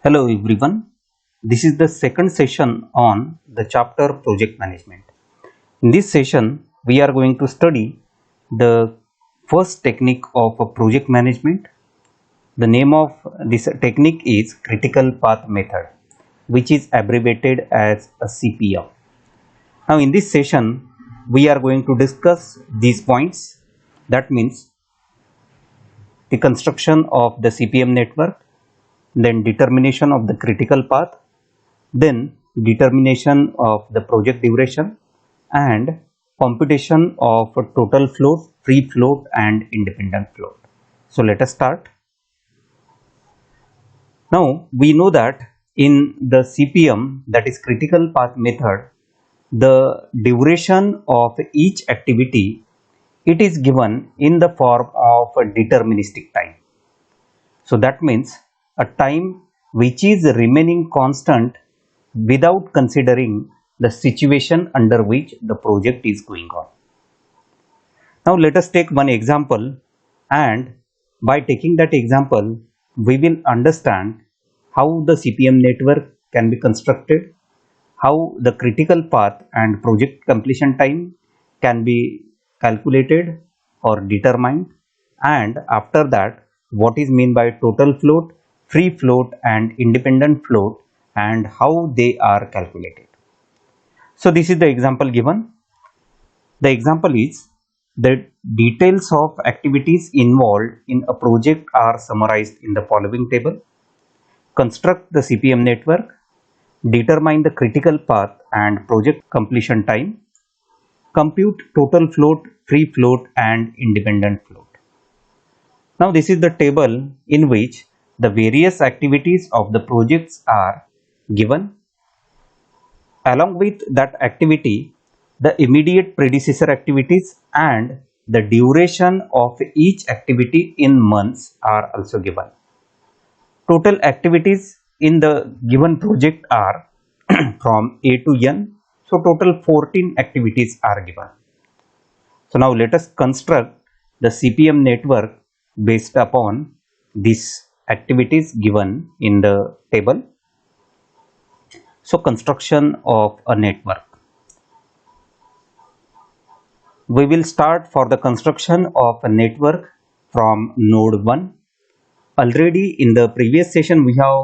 Hello everyone, this is the second session on the chapter project management. In this session, we are going to study the first technique of a project management. The name of this technique is critical path method, which is abbreviated as a CPM. Now in this session, we are going to discuss these points. That means the construction of the CPM network, then determination of the critical path, then determination of the project duration, and computation of total float, free float, and independent float. So let us start. Now we know that in the CPM, that is critical path method, the duration of each activity, it is given in the form of a deterministic time. So that means a time which is remaining constant without considering the situation under which the project is going on. Now let us take one example, and by taking that example we will understand how the CPM network can be constructed, how the critical path and project completion time can be calculated or determined, and after that what is meant by total float, free float, and independent float, and how they are calculated. So this is the example given. The example is the details of activities involved in a project are summarized in the following table. Construct the CPM network, determine the critical path and project completion time, compute total float, free float, and independent float. Now this is the table in which the various activities of the projects are given. Along with that activity, the immediate predecessor activities and the duration of each activity in months are also given. Total activities in the given project are from A to N. So total 14 activities are given. So now let us construct the CPM network based upon these activities given in the table. So construction of a network. We will start for the construction of a network from node 1. Already in the previous session we have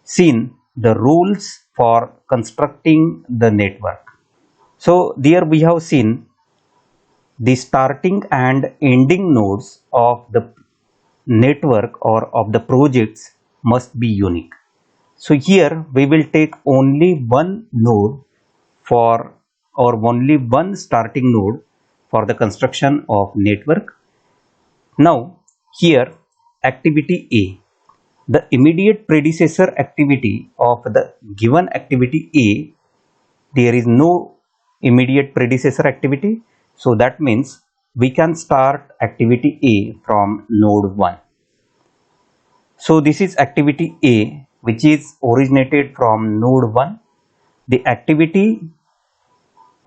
seen the rules for constructing the network. So there we have seen the starting and ending nodes of the network or of the projects must be unique. So here we will take only one node for or only one starting node for the construction of network. Now here activity A, the immediate predecessor activity of the given activity A, there is no immediate predecessor activity. So that means we can start activity A from node 1. So this is activity A, which is originated from node 1. The activity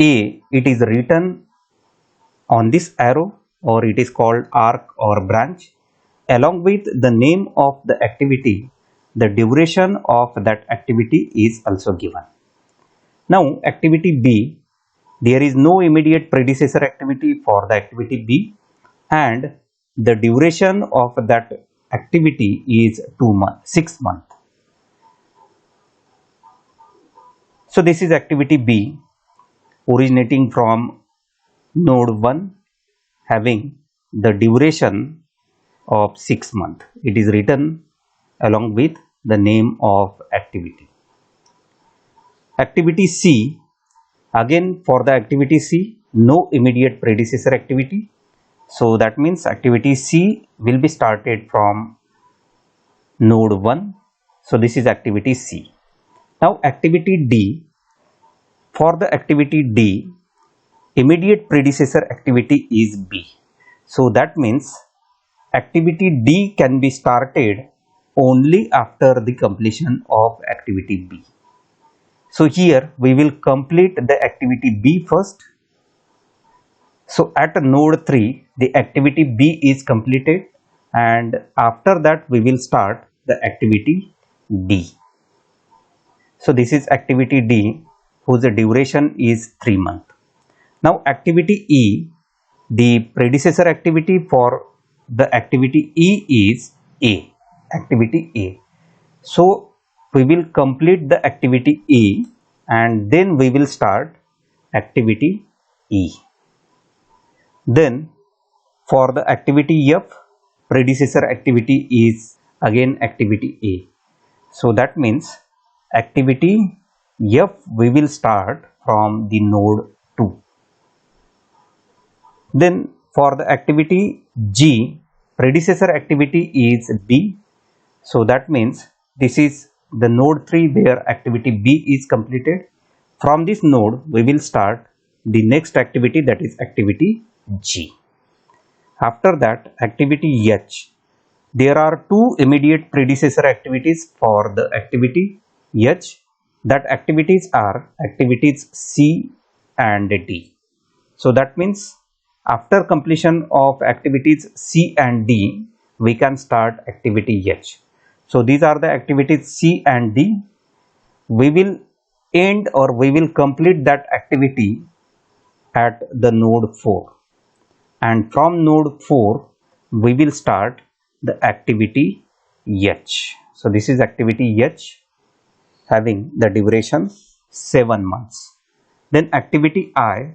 A, it is written on this arrow, or it is called arc or branch. Along with the name of the activity, the duration of that activity is also given. Now activity B, there is no immediate predecessor activity for the activity B, and the duration of that activity is 6 months. So this is activity B originating from node 1 having the duration of 6 months. It is written along with the name of activity. Activity C, again for the activity C, no immediate predecessor activity. So that means activity C will be started from node 1. So this is activity C. Now activity D, for the activity D, immediate predecessor activity is B. So that means activity D can be started only after the completion of activity B. So here we will complete the activity B first. So at node 3 the activity B is completed, and after that we will start the activity D. So this is activity D, whose duration is 3 months. Now activity E, the predecessor activity for the activity E is A, activity A. So we will complete the activity E and then we will start activity E. Then for the activity F, predecessor activity is again activity A. So that means activity F we will start from the node 2. Then for the activity G, predecessor activity is B. So that means this is the node 3 where activity B is completed. From this node we will start the next activity, that is activity G. After that activity H, there are two immediate predecessor activities for the activity H. That activities are activities C and D. So that means after completion of activities C and D, we can start activity H. So these are the activities C and D. We will end or we will complete that activity at the node 4. And from node 4, we will start the activity H. So this is activity H having the duration 7 months. Then activity I,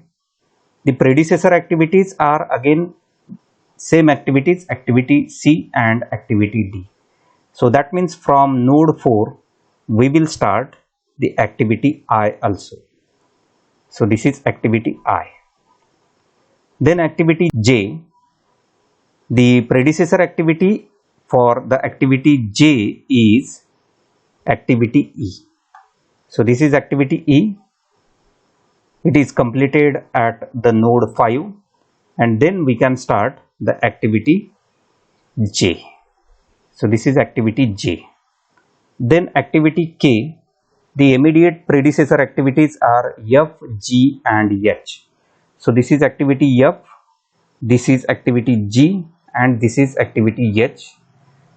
the predecessor activities are again same activities, activity C and activity D. So that means from node 4 we will start the activity I also. So this is activity I. Then activity J, the predecessor activity for the activity J is activity E. So this is activity E. It is completed at the node 5 and then we can start the activity J. So this is activity J. Then activity K, the immediate predecessor activities are F, G and H. So this is activity F, this is activity G and this is activity H.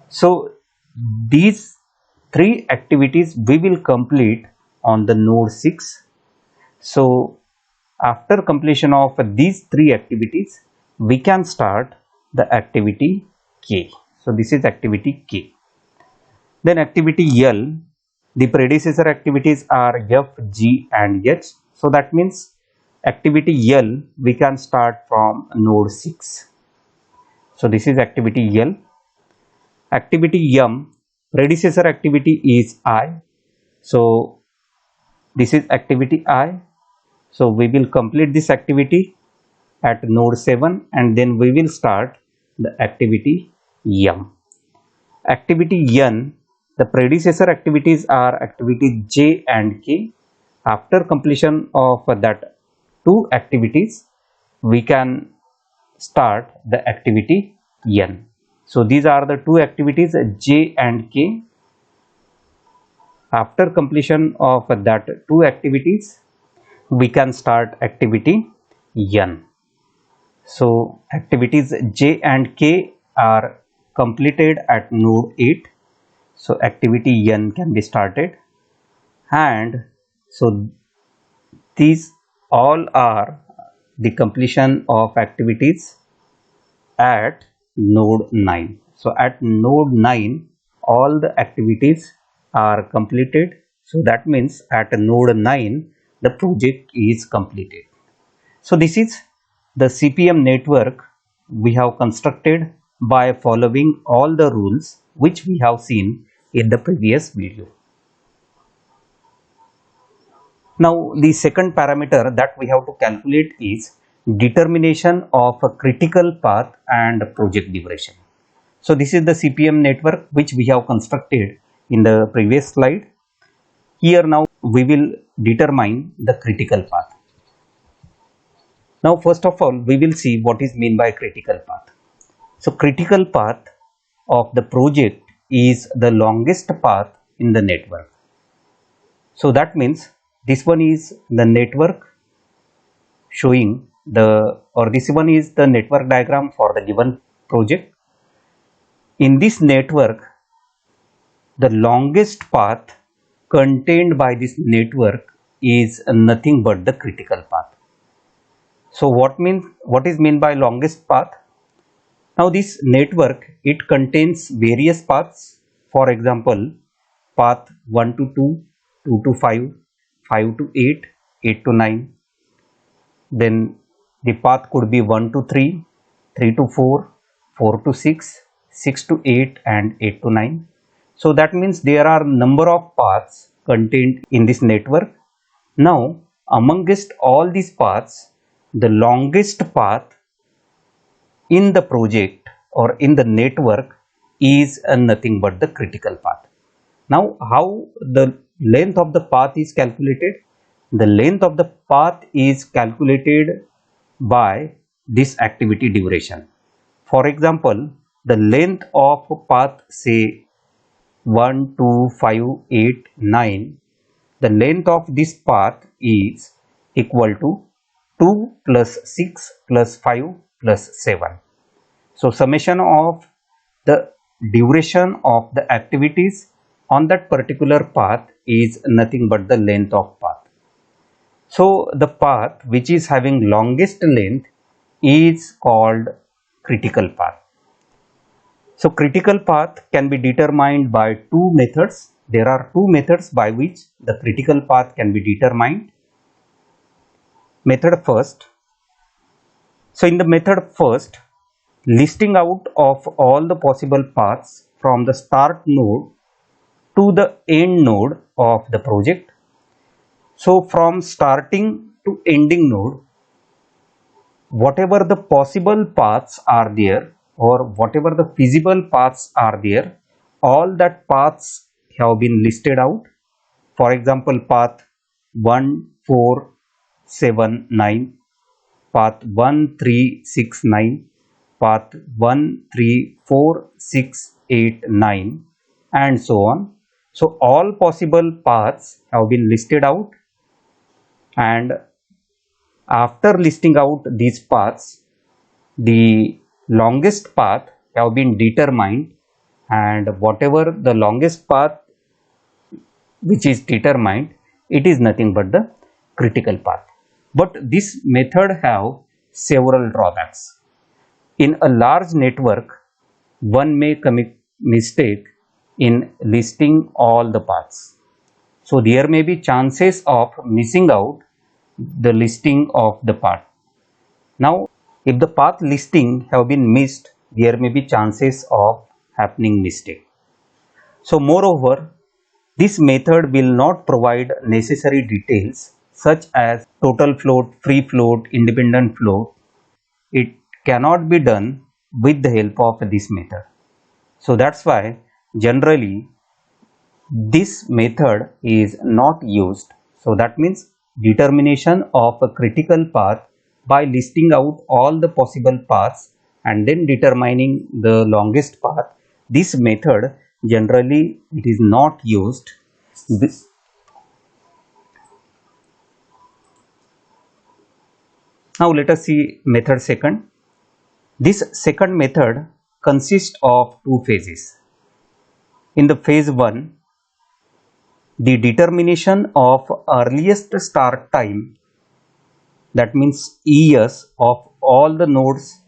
So these three activities we will complete on the node 6. So after completion of these three activities, we can start the activity K. So this is activity K. Then activity L, the predecessor activities are F, G and H. So that means activity L we can start from node 6. So this is activity L. Activity M, predecessor activity is I. So this is activity I. So we will complete this activity at node 7 and then we will start the activity M. Activity N, the predecessor activities are activities J and K. After completion of that two activities, we can start the activity N. So these are the two activities J and K. After completion of that two activities, we can start activity N. So activities J and K are completed at node 8. So activity N can be started, and so these all are the completion of activities at node 9. So at node 9 all the activities are completed. So that means at node 9 the project is completed. So this is the CPM network we have constructed by following all the rules which we have seen in the previous video. Now the second parameter that we have to calculate is determination of a critical path and project duration. So this is the CPM network which we have constructed in the previous slide. Here now we will determine the critical path. Now first of all we will see what is meant by critical path. So critical path of the project is the longest path in the network. So that means this one is the network showing this one is the network diagram for the given project. In this network, the longest path contained by this network is nothing but the critical path. So what is mean by longest path? Now this network, it contains various paths. For example, path 1 to 2, 2 to 5, 5 to 8, 8 to 9. Then the path could be 1 to 3, 3 to 4, 4 to 6, 6 to 8 and 8 to 9. So that means there are number of paths contained in this network. Now amongst all these paths, the longest path in the project or in the network is nothing but the critical path. Now how the length of the path is calculated? The length of the path is calculated by this activity duration. For example, the length of path say 1, 2, 5, 8, 9, the length of this path is equal to 2 plus 6 plus 5 plus 7. So summation of the duration of the activities on that particular path is nothing but the length of path. So the path which is having longest length is called critical path. So critical path can be determined by two methods. There are two methods by which the critical path can be determined. Method first. So in the method first, listing out of all the possible paths from the start node to the end node of the project. So from starting to ending node, whatever the possible paths are there or whatever the feasible paths are there, all that paths have been listed out. For example, path 1, 4, 7, 9, path 1, 3, 6, 9, path 1, 3, 4, 6, 8, 9 and so on. So all possible paths have been listed out, and after listing out these paths, the longest path have been determined, and whatever the longest path which is determined, it is nothing but the critical path. But this method have several drawbacks. In a large network, one may commit mistake in listing all the paths. So there may be chances of missing out the listing of the path. Now if the path listing have been missed, there may be chances of happening mistake. So moreover, this method will not provide necessary details such as total float, free float, independent float. It cannot be done with the help of this method. So that's why generally this method is not used. So that means determination of a critical path by listing out all the possible paths and then determining the longest path. This method generally it is not used. Now let us see method second. This second method consists of two phases. In the phase 1, the determination of earliest start time, that means ES, of all the nodes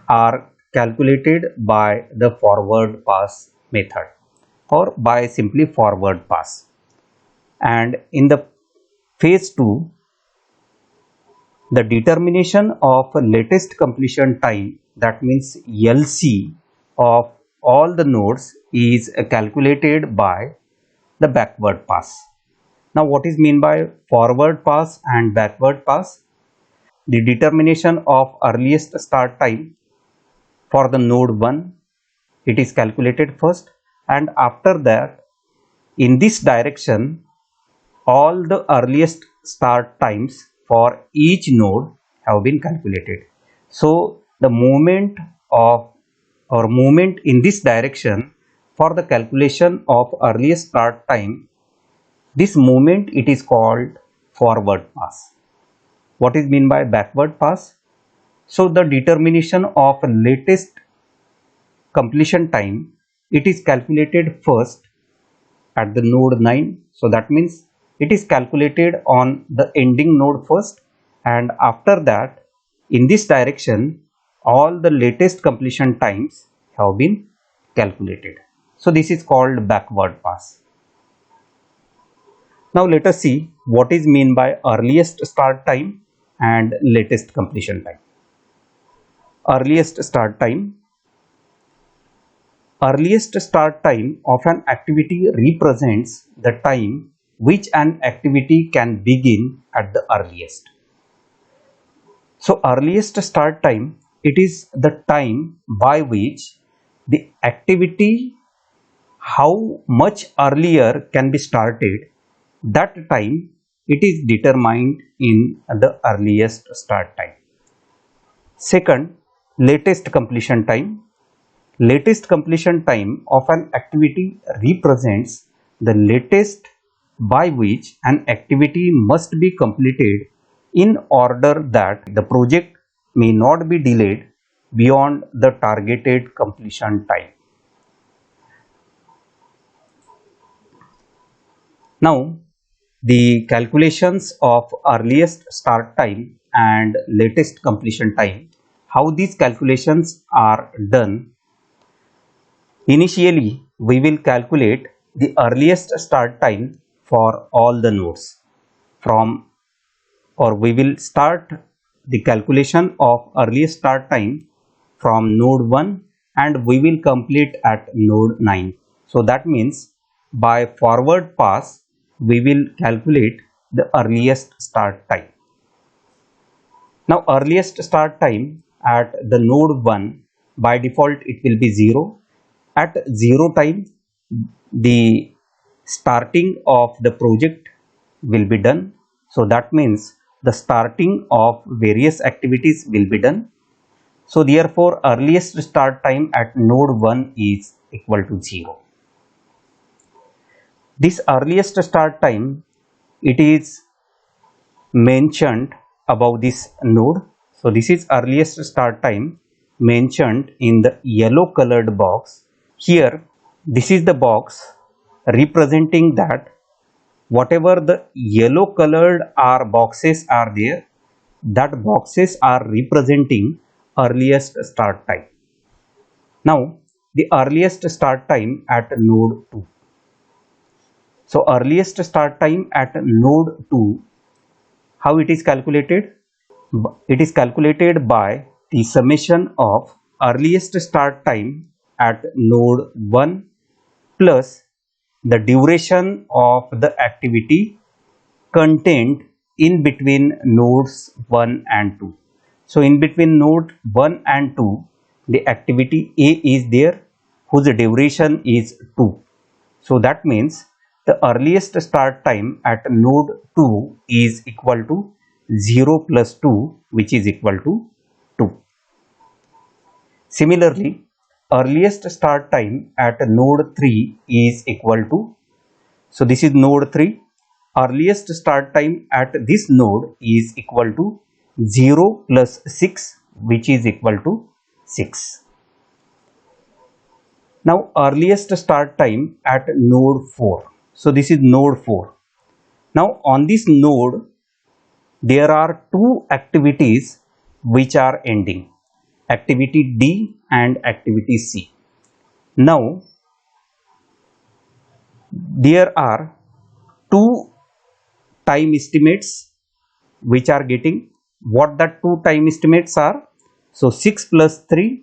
are calculated by the forward pass method or by simply forward pass. And in the phase 2, the determination of latest completion time, that means LC, of all the nodes is calculated by the backward pass. Now what is mean by forward pass and backward pass? The determination of earliest start time for the node 1, it is calculated first, and after that in this direction all the earliest start times for each node have been calculated. So the movement of or movement in this direction for the calculation of earliest start time, this movement it is called forward pass. What is mean by backward pass? So the determination of latest completion time, it is calculated first at the node 9. So that means it is calculated on the ending node first, and after that in this direction all the latest completion times have been calculated. So this is called backward pass. Now let us see what is mean by earliest start time and latest completion time. Earliest start time. Earliest start time of an activity represents the time which an activity can begin at the earliest. So earliest start time, it is the time by which the activity how much earlier can be started. That time it is determined in the earliest start time. Second, latest completion time. Latest completion time of an activity represents the latest by which an activity must be completed in order that the project may not be delayed beyond the targeted completion time. Now, the calculations of earliest start time and latest completion time, how these calculations are done. Initially, we will calculate the earliest start time for all the nodes we will start the calculation of earliest start time from node 1 and we will complete at node 9. So that means by forward pass we will calculate the earliest start time. Now earliest start time at the node 1, by default it will be 0. At 0 time the starting of the project will be done. So that means the starting of various activities will be done. So therefore earliest start time at node 1 is equal to 0. This earliest start time, it is mentioned above this node. So this is earliest start time mentioned in the yellow colored box. Here this is the box representing that whatever the yellow colored boxes are there, that boxes are representing earliest start time. Now the earliest start time at node 2. So earliest start time at node 2, how it is calculated? It is calculated by the summation of earliest start time at node 1 plus the duration of the activity contained in between nodes 1 and 2. So in between node 1 and 2, the activity A is there whose duration is 2. So that means the earliest start time at node 2 is equal to 0 plus 2, which is equal to 2. Similarly, earliest start time at node 3 is equal to, so this is node 3, earliest start time at this node is equal to 0 plus 6, which is equal to 6. Now earliest start time at node 4. So this is node 4. Now on this node there are two activities which are ending, activity D and activity C. Now there are two time estimates which are getting. What that two time estimates are? So 6 plus 3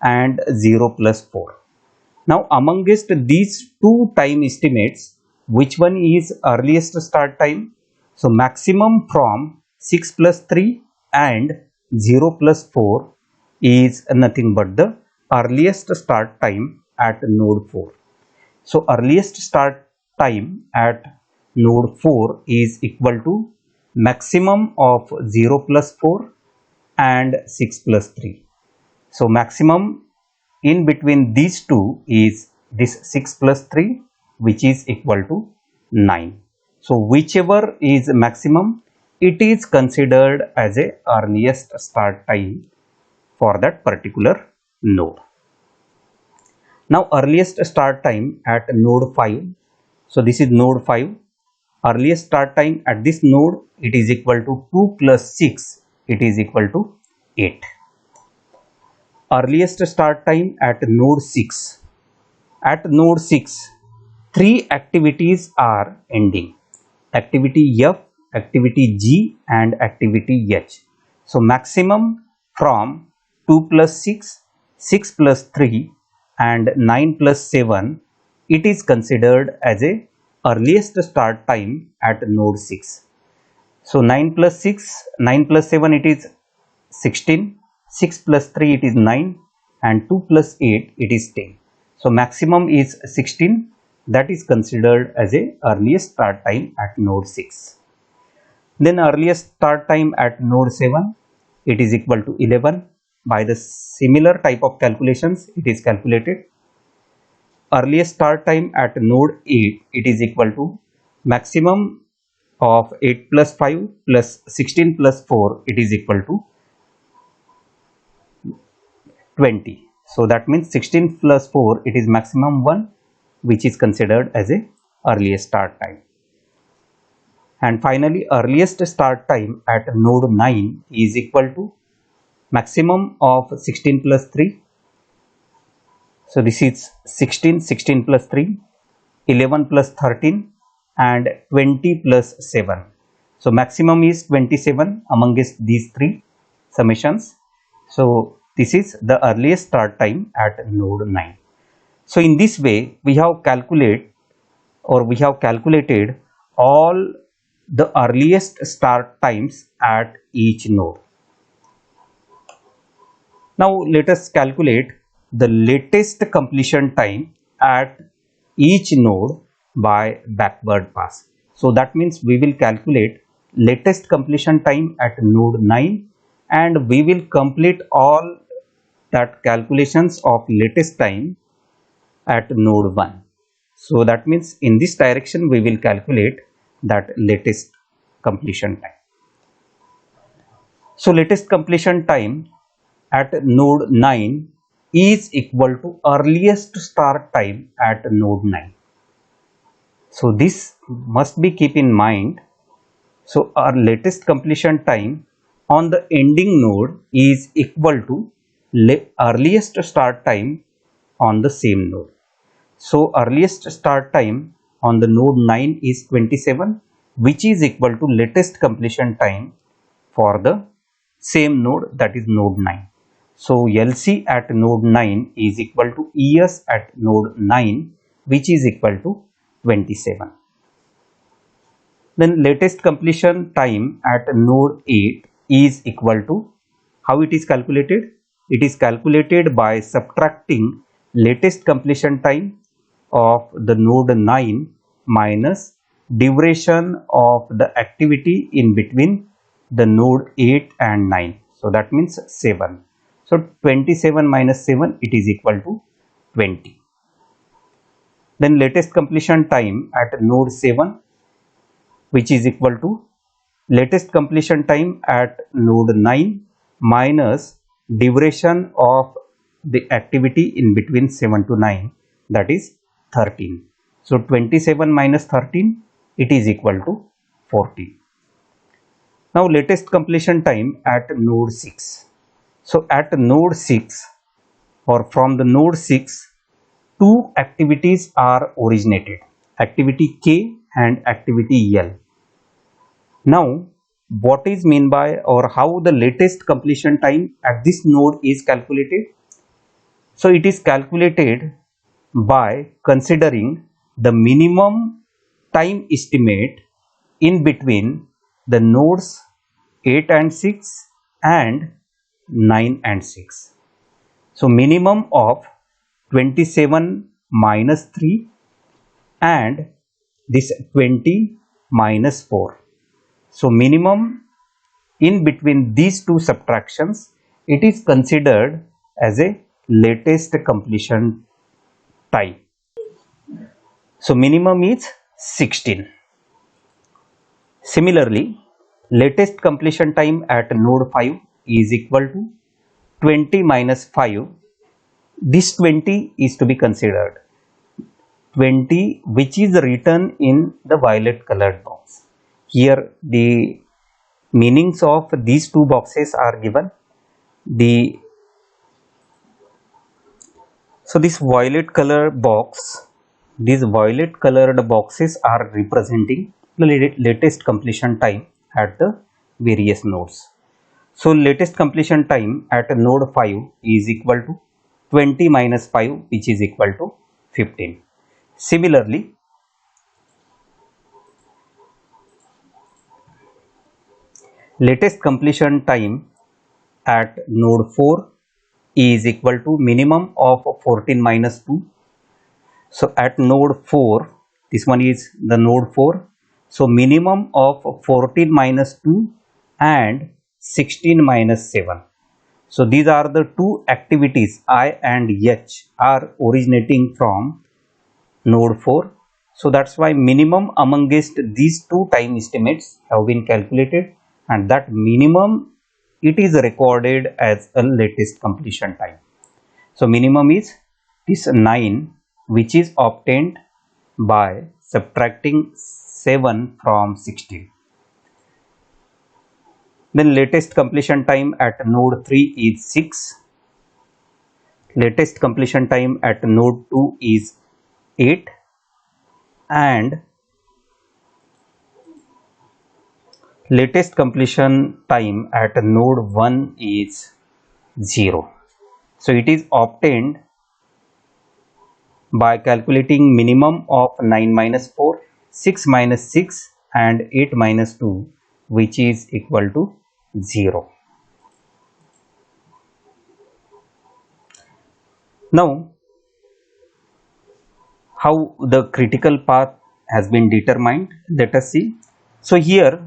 and 0 plus 4. Now amongst these two time estimates, which one is earliest start time? So maximum from 6 plus 3 and 0 plus 4 is nothing but the earliest start time at node 4. So earliest start time at node 4 is equal to maximum of 0 plus 4 and 6 plus 3. So maximum in between these two is this 6 plus 3, which is equal to 9. So whichever is maximum, it is considered as a earliest start time for that particular node. Now earliest start time at node 5. So this is node 5. Earliest start time at this node, it is equal to 2 plus 6, it is equal to 8. Earliest start time at node 6. At node 6, 3 activities are ending. Activity F, activity G and activity H. So maximum from 2 plus 6, 6 plus 3 and 9 plus 7, it is considered as a earliest start time at node 6. So 9 plus 6, 9 plus 7 it is 16, 6 plus 3 it is 9 and 2 plus 8 it is 10. So maximum is 16, that is considered as a earliest start time at node 6. Then earliest start time at node 7, it is equal to 11. By the similar type of calculations, it is calculated. Earliest start time at node 8, it is equal to maximum of 8 plus 5 plus 16 plus 4, it is equal to 20. So that means 16 plus 4, it is maximum 1, which is considered as a earliest start time. And finally, earliest start time at node 9 is equal to maximum of 16 plus 3. So this is 16, 16 plus 3, 11 plus 13 and 20 plus 7. So maximum is 27 amongst these three summations. So this is the earliest start time at node 9. So in this way we have calculated all the earliest start times at each node. Now let us calculate the latest completion time at each node by backward pass. So that means we will calculate latest completion time at node 9 and we will complete all that calculations of latest time at node 1. So that means in this direction we will calculate that latest completion time. So latest completion time at node 9 is equal to earliest start time at node 9. So this must be keep in mind. So our latest completion time on the ending node is equal to earliest start time on the same node. So earliest start time on the node 9 is 27, which is equal to latest completion time for the same node, that is node 9. So LC at node 9 is equal to ES at node 9, which is equal to 27. Then latest completion time at node 8 is equal to, how it is calculated? It is calculated by subtracting latest completion time of the node 9 minus duration of the activity in between the node 8 and 9. So that means 7. So 27 minus 7, it is equal to 20. Then latest completion time at node 7, which is equal to latest completion time at node 9 minus duration of the activity in between 7 to 9, that is 13. So 27 minus 13, it is equal to 14. Now latest completion time at node 6. So at node 6 or from the node 6, two activities are originated, activity K and activity L. Now what is mean by or how the latest completion time at this node is calculated? So it is calculated by considering the minimum time estimate in between the nodes 8 and 6 and 9 and 6. So minimum of 27 minus 3 and this 20 minus 4. So minimum in between these two subtractions, it is considered as a latest completion time. So minimum is 16. Similarly, latest completion time at node 5 is equal to 20 minus 5. This 20 is to be considered. 20 which is written in the violet colored box. Here the meanings of these two boxes are given. So this violet color box, these violet colored boxes are representing the latest completion time at the various nodes. So latest completion time at node 5 is equal to 20 minus 5, which is equal to 15. Similarly, latest completion time at node 4 is equal to minimum of 14 minus 2. So at node 4, this one is the node 4. So minimum of 14 minus 2 and 16 minus 7. So these are the two activities I and H are originating from node 4. So that's why minimum amongst these two time estimates have been calculated, and that minimum it is recorded as a latest completion time. So minimum is this 9, which is obtained by subtracting 7 from 16. Then latest completion time at node 3 is 6. Latest completion time at node 2 is 8. And latest completion time at node 1 is 0. So it is obtained by calculating minimum of 9 minus 4, 6 minus 6 and 8 minus 2, which is equal to 0. Now, how the critical path has been determined, let us see. So here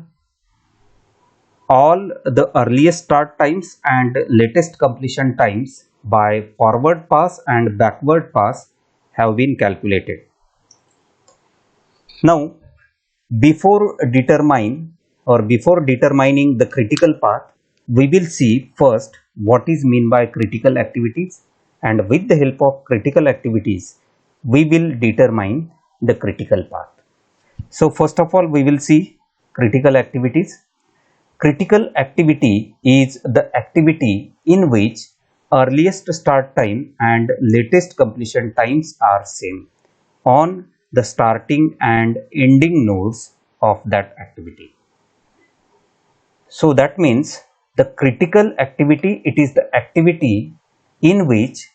all the earliest start times and latest completion times by forward pass and backward pass have been calculated. Now, before determining the critical path, we will see first what is meant by critical activities, and with the help of critical activities, we will determine the critical path. So first of all, we will see critical activities. Critical activity is the activity in which earliest start time and latest completion times are same on the starting and ending nodes of that activity. So that means the critical activity, it is the activity in which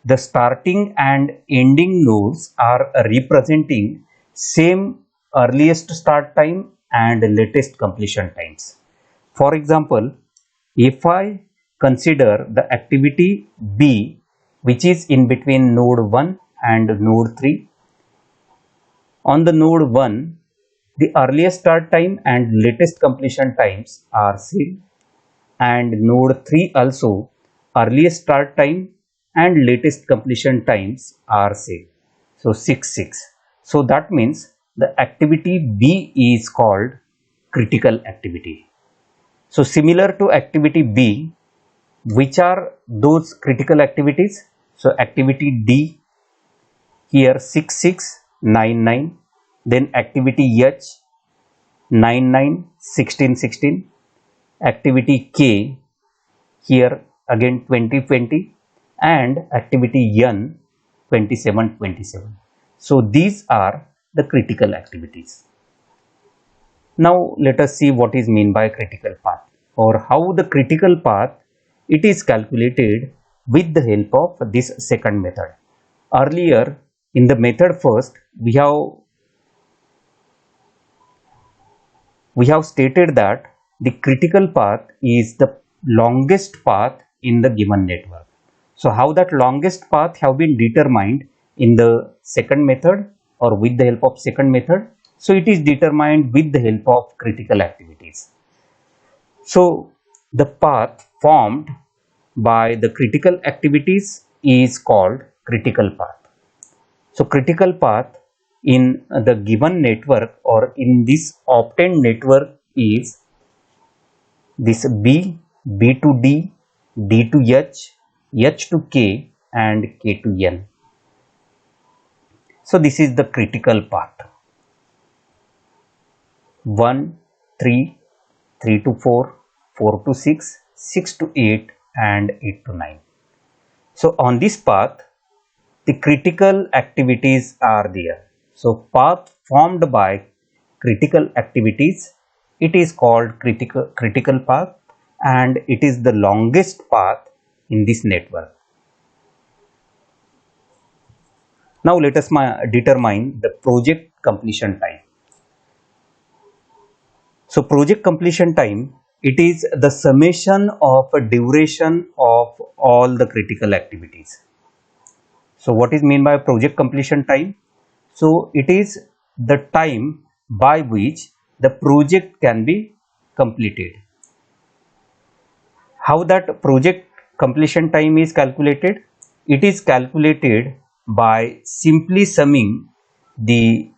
the starting and ending nodes are representing same earliest start time and latest completion times. For example, if I consider the activity B, which is in between node 1 and node 3, on the node 1, the earliest start time and latest completion times are same, and node 3 also earliest start time and latest completion times are same. So 6 6. So that means the activity B is called critical activity. So similar to activity B, which are those critical activities? So activity D, here 6 6 9 9, then activity H 9 9 16 16, activity K here again 20 20, and activity N 27 27. So these are the critical activities. Now let us see what is meant by critical path, or how the critical path it is calculated with the help of this second method. Earlier in the method first we have stated that the critical path is the longest path in the given network. So how that longest path have been determined in the second method or with the help of second method? So it is determined with the help of critical activities. So the path formed by the critical activities is called critical path. So critical path in the given network or in this obtained network is this B, B to D, D to H, H to K and K to N. So this is the critical path. 1, 3, 3 to 4, 4 to 6, 6 to 8 and 8 to 9. So on this path, the critical activities are there. So path formed by critical activities, it is called critical path, and it is the longest path in this network. Now let us determine the project completion time. So project completion time, it is the summation of a duration of all the critical activities. So what is meant by project completion time? So it is the time by which the project can be completed. How that project completion time is calculated? It is calculated by simply summing the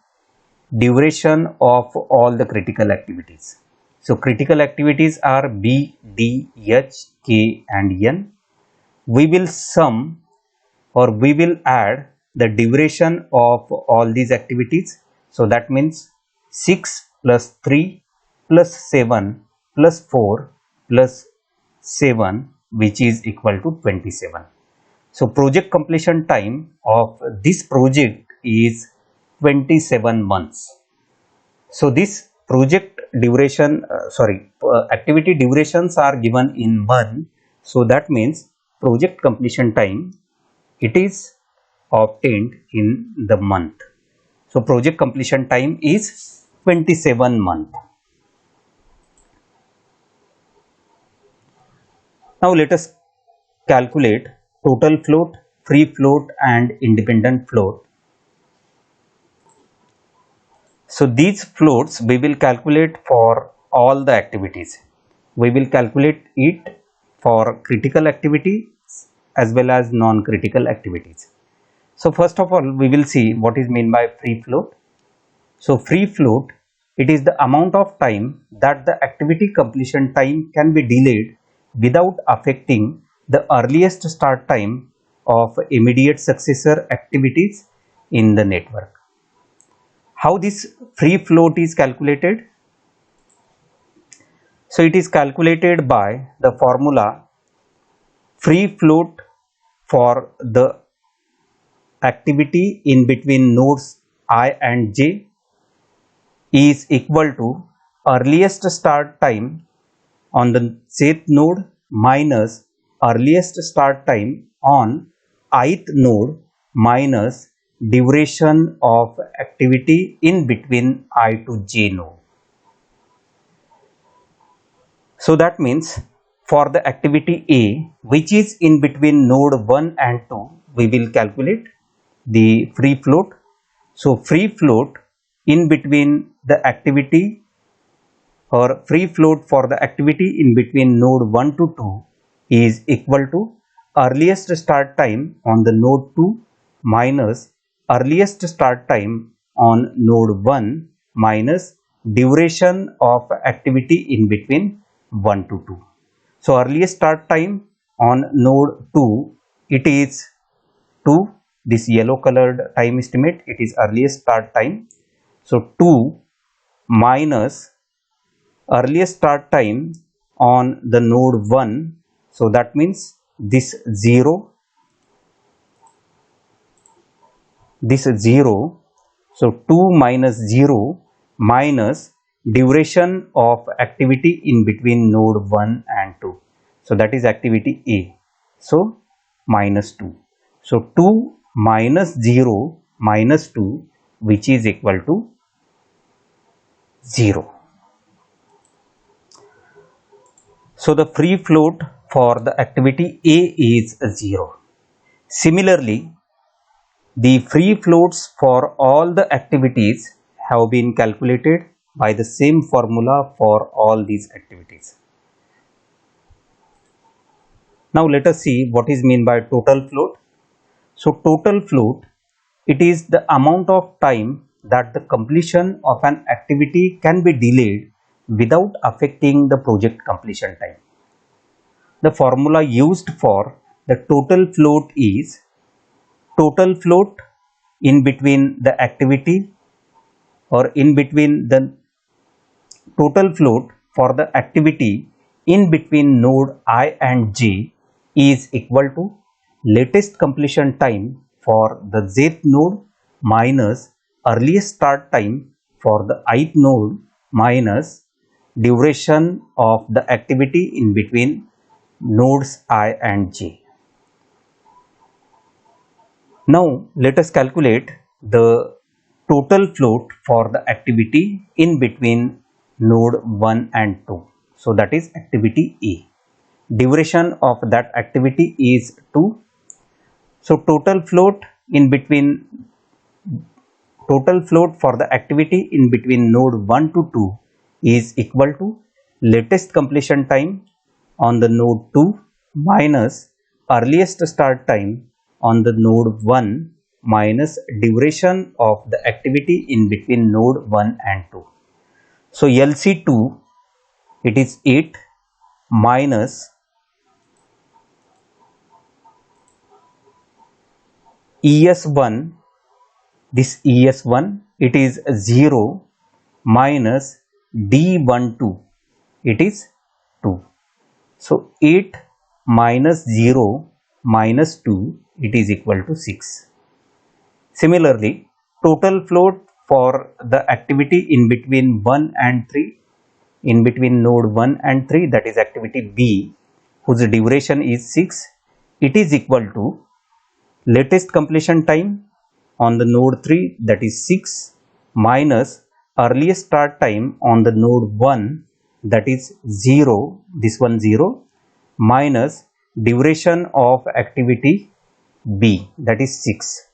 duration of all the critical activities. So critical activities are B, D, H, K and N. We will sum or we will add the duration of all these activities. So that means 6 plus 3 plus 7 plus 4 plus 7, which is equal to 27. So project completion time of this project is 27 months. So this project duration, activity durations are given in month. So that means project completion time, it is obtained in the month. So project completion time is 27 month. Now let us calculate total float, free float and independent float. So these floats we will calculate for all the activities. We will calculate it for critical activities as well as non-critical activities. So first of all, we will see what is meant by free float. So free float, it is the amount of time that the activity completion time can be delayed without affecting the earliest start time of immediate successor activities in the network. How this free float is calculated? So it is calculated by the formula free float for the activity in between nodes I and j is equal to earliest start time on the jth node minus earliest start time on ith node minus duration of activity in between I to j node. So that means for the activity A, which is in between node 1 and 2, we will calculate the free float. So free float in between the activity or free float for the activity in between node 1 to 2 is equal to earliest start time on the node 2 minus earliest start time on node 1 minus duration of activity in between 1 to 2. So earliest start time on node 2, it is 2, this yellow colored time estimate, it is earliest start time. So 2 minus earliest start time on the node 1, so that means this 0, this 0, so 2 minus 0 minus duration of activity in between node 1 and 2, so that is activity A, so minus 2, so 2 minus 0 minus 2, which is equal to 0. So the free float for the activity A is 0. Similarly, the free floats for all the activities have been calculated by the same formula for all these activities. Now let us see what is meant by total float. So total float, it is the amount of time that the completion of an activity can be delayed without affecting the project completion time. The formula used for the total float is total float in between the activity or in between the total float for the activity in between node I and j is equal to latest completion time for the jth node minus earliest start time for the ith node minus duration of the activity in between nodes I and j. Now let us calculate the total float for the activity in between node 1 and 2. So that is activity A. Duration of that activity is 2. So total float for the activity in between node 1 to 2 is equal to latest completion time on the node 2 minus earliest start time on the node 1 minus duration of the activity in between node 1 and 2. So LC2 it is 8 minus ES1, this ES1 it is 0 minus D12 it is 2. So 8 minus 0 minus 2 it is equal to 6. Similarly, total float for the activity in between 1 and 3, in between node 1 and 3, that is activity B, whose duration is 6, it is equal to latest completion time on the node 3, that is 6, minus earliest start time on the node 1, that is 0, this one 0, minus duration of activity B, that is 6.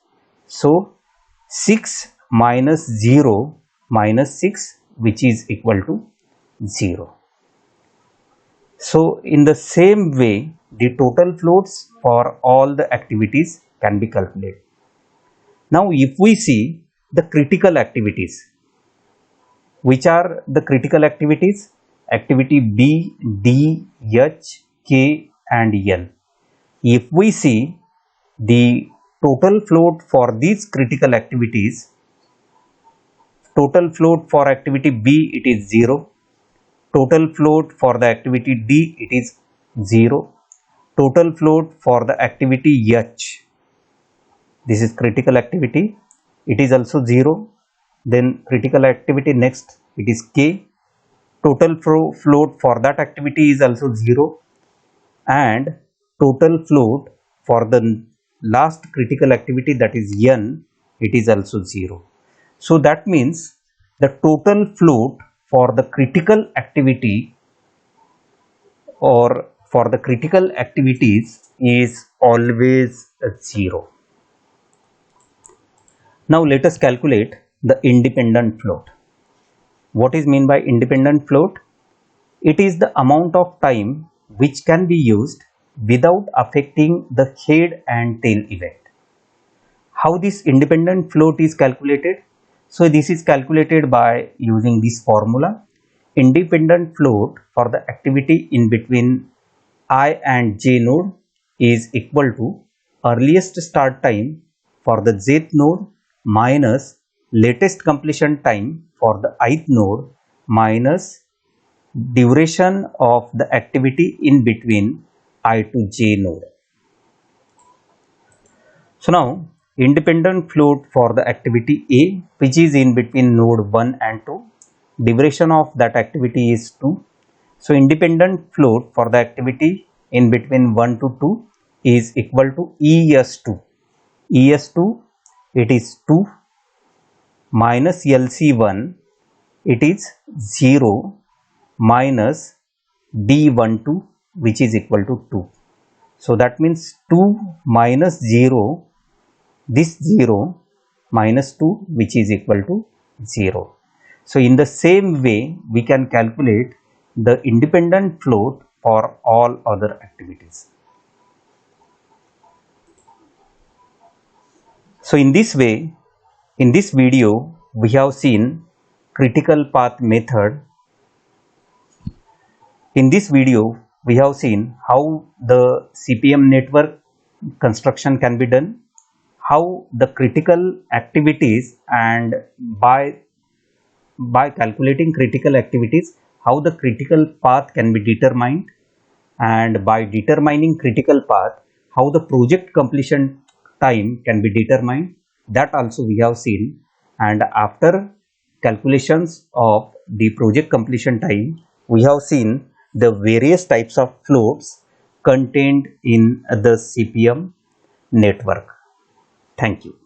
So 6 minus 0 minus 6, which is equal to 0. So in the same way, the total floats for all the activities can be calculated. Now if we see the critical activities, which are the critical activities? Activity B, D, H, K and L. If we see the total float for these critical activities, total float for activity B it is 0, total float for the activity D it is 0, total float for the activity H, this is critical activity, it is also 0. Then critical activity next it is K, total float for that activity is also 0, and total float for the last critical activity, that is N, it is also 0. So that means the total float for the critical activity or for the critical activities is always 0. Now let us calculate the independent float. What is meant by independent float? It is the amount of time which can be used without affecting the head and tail event. How this independent float is calculated? So this is calculated by using this formula. Independent float for the activity in between I and j node is equal to earliest start time for the jth node minus latest completion time for the ith node minus duration of the activity in between I to j node. So now independent float for the activity A, which is in between node 1 and 2, duration of that activity is 2. So independent float for the activity in between 1 to 2 is equal to ES2. ES2 it is 2 minus LC1 it is 0 minus D12 which is equal to 2. So that means 2 minus 0, this 0 minus 2 which is equal to 0. So in the same way we can calculate the independent float for all other activities. So in this way, in this video we have seen critical path method. In this video we have seen how the CPM network construction can be done, how the critical activities, and by calculating critical activities, how the critical path can be determined, and by determining critical path, how the project completion time can be determined, that also we have seen. And after calculations of the project completion time, we have seen the various types of floats contained in the CPM network. Thank you.